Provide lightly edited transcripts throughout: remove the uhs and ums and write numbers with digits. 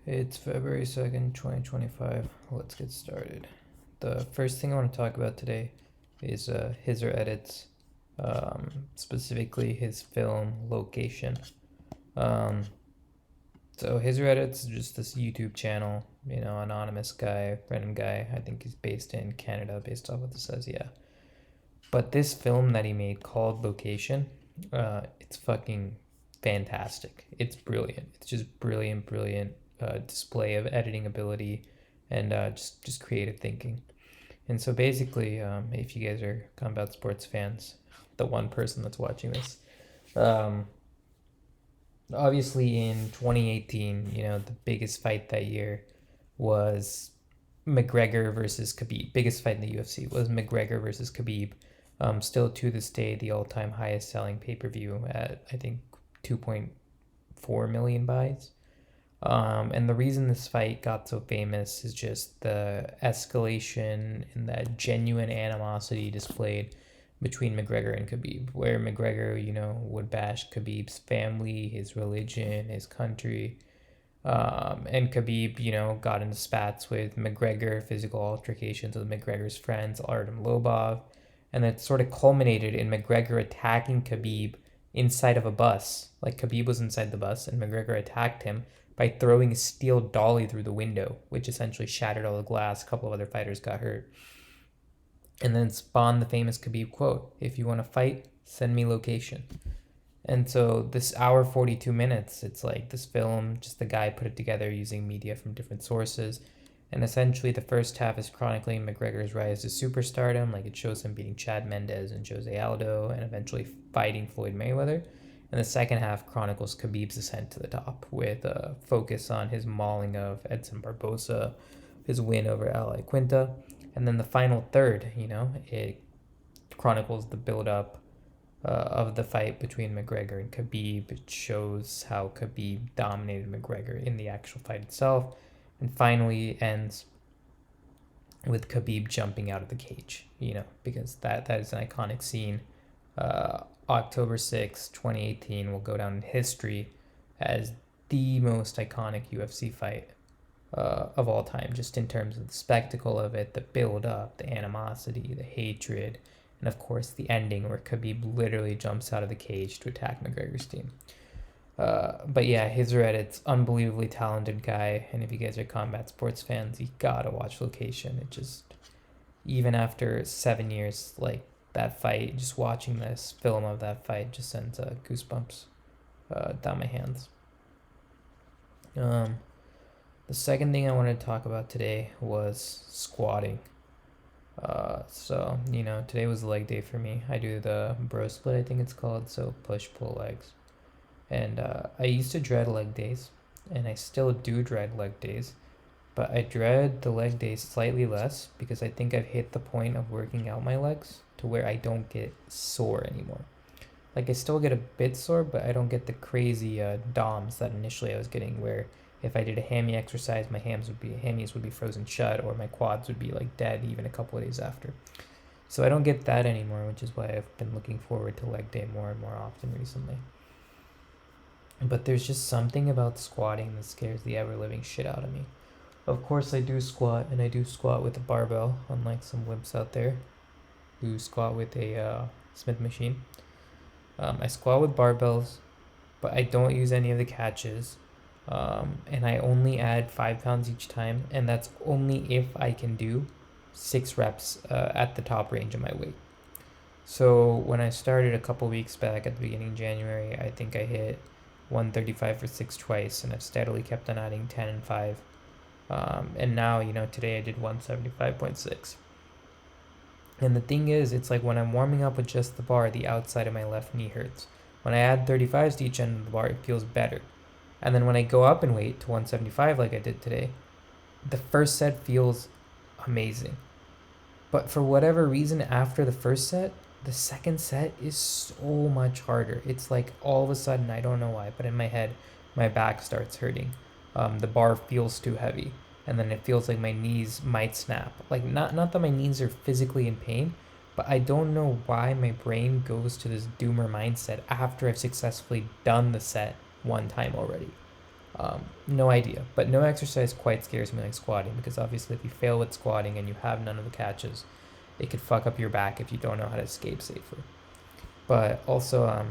It's February 2nd, 2025. Let's get started. The first thing I want to talk about today is Hizzer edits, specifically his film Lokation. Um, so Hizzer edits is just this YouTube channel, anonymous guy, random guy. I think he's based in Canada, based off what this says, yeah. But this film that he made called Lokation, it's fucking fantastic. It's brilliant. It's just brilliant display of editing ability and just creative thinking. And so basically, if you guys are combat sports fans, the one person that's watching this, um, obviously in 2018, the biggest fight that year was McGregor versus Khabib. Biggest fight in the UFC was McGregor versus Khabib. Still to this day, the all-time highest selling pay-per-view at I think 2.4 million buys. And the reason this fight got so famous is just the escalation and that genuine animosity displayed between McGregor and Khabib, where McGregor, would bash Khabib's family, his religion, his country. And Khabib, got into spats with McGregor, physical altercations with McGregor's friends, Artem Lobov. And it sort of culminated in McGregor attacking Khabib inside of a bus. Like Khabib was inside the bus and McGregor attacked him by throwing a steel dolly through the window, which essentially shattered all the glass. A couple of other fighters got hurt. And then spawned the famous Khabib quote, "If you want to fight, send me location." And so this hour 42 minutes, it's like this film, just the guy put it together using media from different sources. And essentially the first half is chronicling McGregor's rise to superstardom, like it shows him beating Chad Mendes and Jose Aldo and eventually fighting Floyd Mayweather. And the second half chronicles Khabib's ascent to the top with a focus on his mauling of Edson Barbosa, his win over Ally Quinta. And then the final third, it chronicles the build up of the fight between McGregor and Khabib. It shows how Khabib dominated McGregor in the actual fight itself. And finally ends with Khabib jumping out of the cage, because that is an iconic scene. October 6, 2018 will go down in history as the most iconic UFC fight of all time, just in terms of the spectacle of it, the build up, the animosity, the hatred, and of course the ending where Khabib literally jumps out of the cage to attack McGregor's team. But yeah, Hizzer Edit's unbelievably talented guy, and if you guys are combat sports fans, you gotta watch Location. It just, even after 7 years, like that fight, just watching this film of that fight just sends goosebumps down my hands. The second thing I wanted to talk about today was squatting. So today was leg day for me. I do the bro split, I think it's called, so push, pull legs. And I used to dread leg days, and I still do dread leg days, but I dread the leg days slightly less because I think I've hit the point of working out my legs to where I don't get sore anymore. Like I still get a bit sore, but I don't get the crazy DOMs that initially I was getting, where if I did a hammy exercise, my hammies would be frozen shut, or my quads would be like dead even a couple of days after. So I don't get that anymore, which is why I've been looking forward to leg day more and more often recently. But there's just something about squatting that scares the ever living shit out of me. Of course, I do squat, and I do squat with a barbell, unlike some wimps out there who squat with a Smith machine. I squat with barbells, but I don't use any of the catches. And I only add 5 pounds each time, and that's only if I can do 6 reps at the top range of my weight. So when I started a couple weeks back at the beginning of January, I think I hit 135 for 6 twice, and I've steadily kept on adding 10 and 5. And now, today I did 175.6. And the thing is, it's like when I'm warming up with just the bar, the outside of my left knee hurts. When I add 35s to each end of the bar, it feels better. And then when I go up in weight to 175 like I did today, the first set feels amazing. But for whatever reason, after the first set, the second set is so much harder. It's like all of a sudden, I don't know why, but in my head, my back starts hurting. The bar feels too heavy. And then it feels like my knees might snap. Like, not that my knees are physically in pain, but I don't know why my brain goes to this doomer mindset after I've successfully done the set one time already. No idea. But no exercise quite scares me like squatting, because obviously if you fail with squatting and you have none of the catches, it could fuck up your back if you don't know how to escape safely. But also,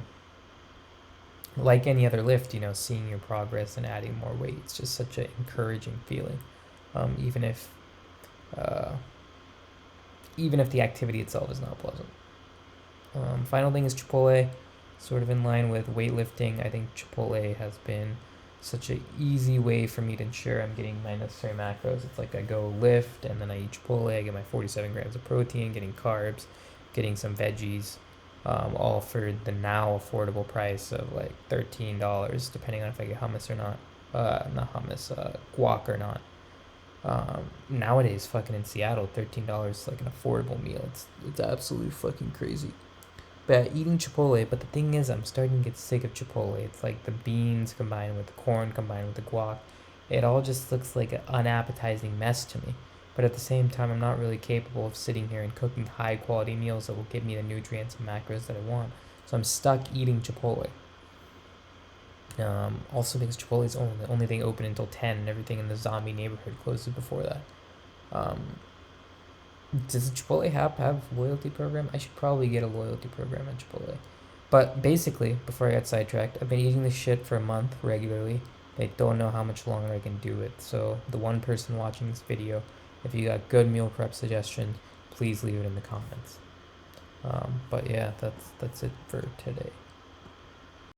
like any other lift, seeing your progress and adding more weight, it's just such an encouraging feeling. Even if uh, even if the activity itself is not pleasant. Final thing is Chipotle, sort of in line with weightlifting. I think Chipotle has been such an easy way for me to ensure I'm getting my necessary macros. It's like I go lift and then I eat Chipotle. I get my 47 grams of protein, getting carbs, getting some veggies, all for the now affordable price of like $13, depending on if I get hummus or not. Not hummus, guac or not. Nowadays, fucking in Seattle, $13 is like an affordable meal. It's absolutely fucking crazy. But eating Chipotle, but the thing is, I'm starting to get sick of Chipotle. It's like the beans combined with the corn combined with the guac. It all just looks like an unappetizing mess to me. But at the same time, I'm not really capable of sitting here and cooking high quality meals that will give me the nutrients and macros that I want. So I'm stuck eating Chipotle. Also because Chipotle is only the only thing open until 10, and everything in the zombie neighborhood closes before that. Does Chipotle have loyalty program? I should probably get a loyalty program at Chipotle. But basically, before I got sidetracked, I've been eating this shit for a month regularly. I don't know how much longer I can do it. So the one person watching this video, if you got good meal prep suggestions, please leave it in the comments. But yeah, that's it for today.